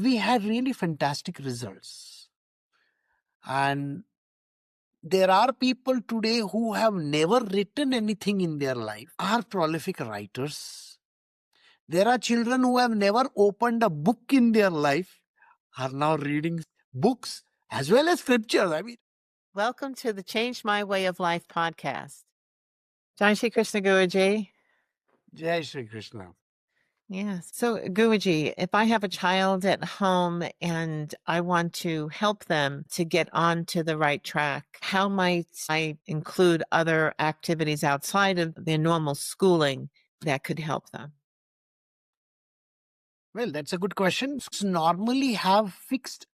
We had really fantastic results. And there are people today who have never written anything in their life, are prolific writers. There are children who have never opened a book in their life, are now reading books as well as scriptures. Welcome to the Change My Way of Life podcast. Shree Krsna Guruji. Jai Shri Krishna. Yes. So, Guruji, if I have a child at home and I want to help them to get onto the right track, how might I include other activities outside of their normal schooling that could help them? Well, that's a good question. Schools normally have fixed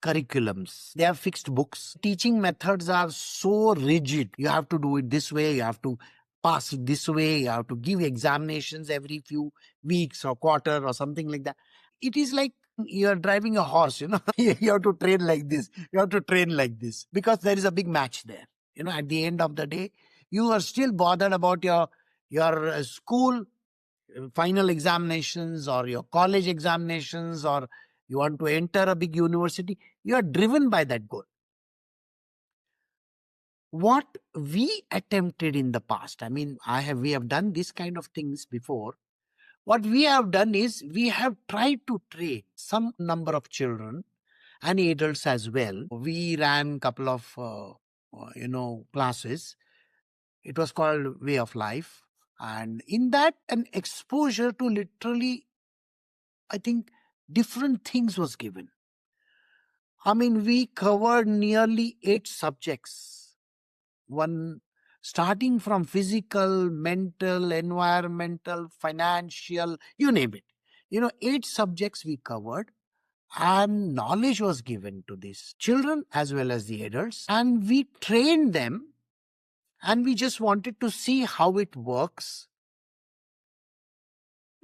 curriculums. They have fixed books. Teaching methods are so rigid. You have to do it this way. You have to pass it this way. You have to give examinations every few weeks or quarter or something like that. It is like you're driving a horse, you have to train like this. You have to train like this because there is a big match there. At the end of the day, you are still bothered about your school final examinations or your college examinations, or you want to enter a big university. You are driven by that goal. What we attempted in the past, we have done this kind of things before. What we have done is we have tried to train some number of children and adults as well. We ran a couple of classes. It was called Way of Life. And in that, an exposure to literally, I think, different things was given. We covered nearly 8 subjects. Starting from physical, mental, environmental, financial, you name it. 8 subjects we covered, and knowledge was given to these children as well as the adults. And we trained them, and we just wanted to see how it works.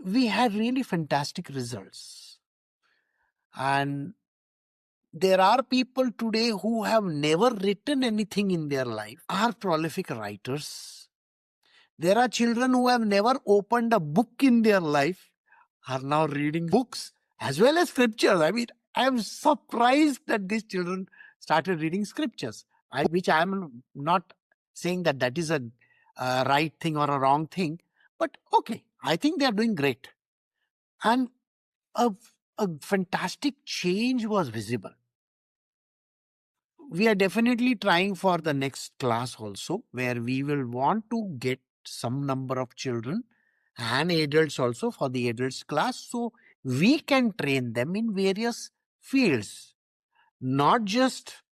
We had really fantastic results. And there are people today who have never written anything in their life, are prolific writers. There are children who have never opened a book in their life, are now reading books as well as scriptures. I am surprised that these children started reading scriptures, which I am not saying that that is a right thing or a wrong thing. But okay, I think they are doing great. And a fantastic change was visible. We are definitely trying for the next class also, where we will want to get some number of children and adults also for the adults class, so we can train them in various fields, not just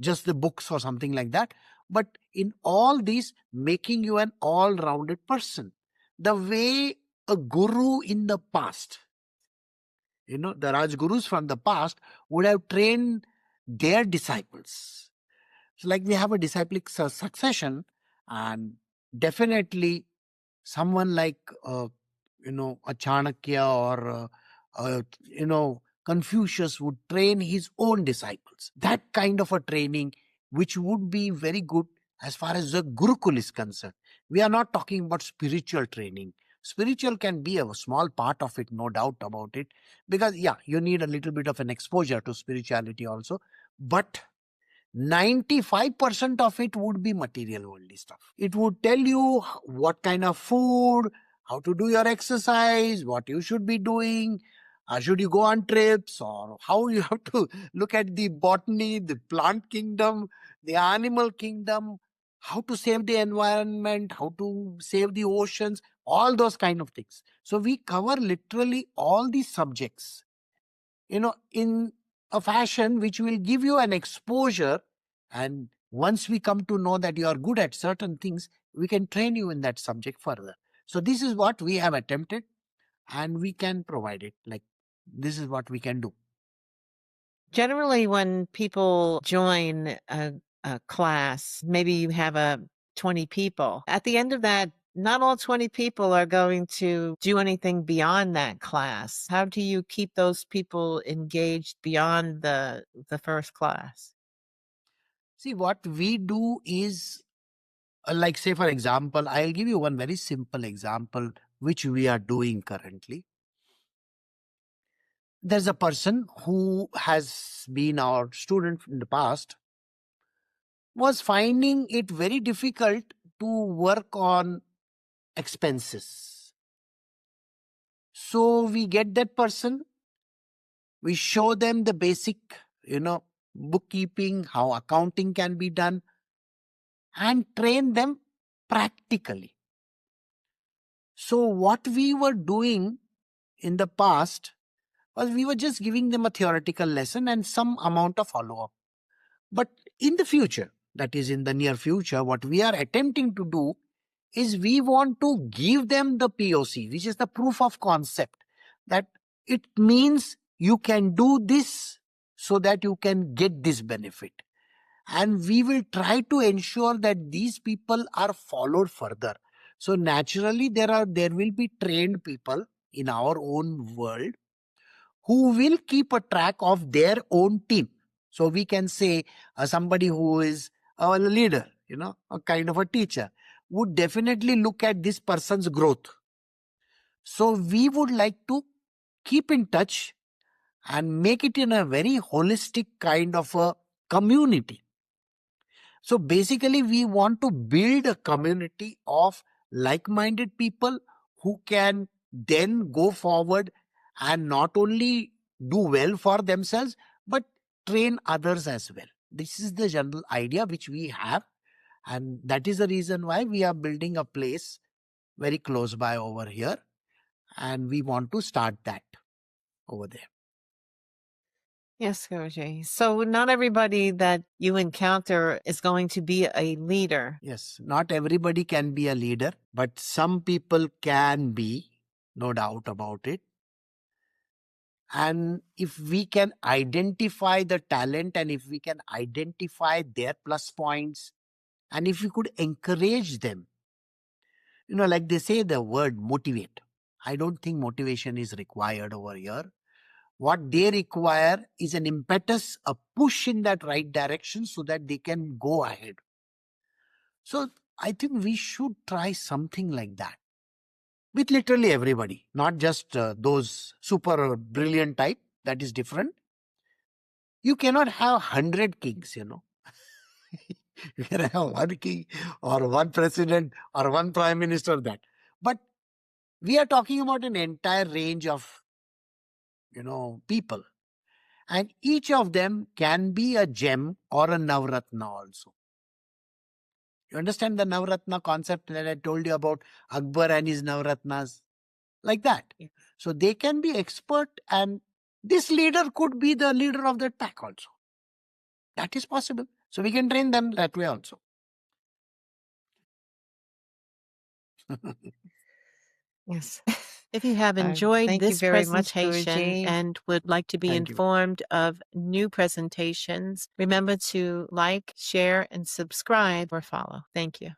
just the books or something like that, but in all these, making you an all-rounded person. The way a guru in the past, the Rajgurus from the past would have trained their disciples. So like we have a disciplic succession, and definitely someone like a Chanakya or Confucius would train his own disciples. That kind of a training, which would be very good as far as the Gurukul is concerned. We are not talking about spiritual training. Spiritual can be a small part of it, no doubt about it, because you need a little bit of an exposure to spirituality also. But 95% of it would be material worldly stuff. It would tell you what kind of food, how to do your exercise, what you should be doing, should you go on trips, or how you have to look at the botany, the plant kingdom, the animal kingdom, how to save the environment, how to save the oceans, all those kind of things. So we cover literally all these subjects, in a fashion which will give you an exposure. And once we come to know that you are good at certain things, we can train you in that subject further. So this is what we have attempted, and we can provide it. Like, this is what we can do. Generally, when people join a class, maybe you have 20 people. At the end of that, not all 20 people are going to do anything beyond that class. How do you keep those people engaged beyond the first class? See, what we do is, like, say, for example, I'll give you one very simple example, which we are doing currently. There's a person who has been our student in the past, was finding it very difficult to work on expenses. So we get that person, we show them the basic, bookkeeping, how accounting can be done, and train them practically. So what we were doing in the past was we were just giving them a theoretical lesson and some amount of follow-up. But in the future, that is in the near future, what we are attempting to do is we want to give them the POC, which is the proof of concept, that it means you can do this so that you can get this benefit. And we will try to ensure that these people are followed further. So naturally, there will be trained people in our own world who will keep a track of their own team. So we can say somebody who is a leader, a kind of a teacher, would definitely look at this person's growth. So we would like to keep in touch and make it in a very holistic kind of a community. So basically, we want to build a community of like-minded people who can then go forward and not only do well for themselves, but train others as well. This is the general idea which we have. And that is the reason why we are building a place very close by over here. And we want to start that over there. Yes, Guruji. So not everybody that you encounter is going to be a leader. Yes, not everybody can be a leader, but some people can be, no doubt about it. And if we can identify the talent and if we can identify their plus points, and if we could encourage them, like they say the word motivate. I don't think motivation is required over here. What they require is an impetus, a push in that right direction so that they can go ahead. So I think we should try something like that with literally everybody, not just those super brilliant type. That is different. You cannot have 100 kings, You can have one king or one president or one prime minister, that. But we are talking about an entire range of, people. And each of them can be a gem or a Navratna also. You understand the Navratna concept that I told you about, Akbar and his Navratnas? Like that. Yeah. So they can be expert, and this leader could be the leader of that pack also. That is possible. So we can train them that way also. Yes. If you have enjoyed this presentation and would like to be informed of new presentations, remember to like, share, and subscribe or follow. Thank you.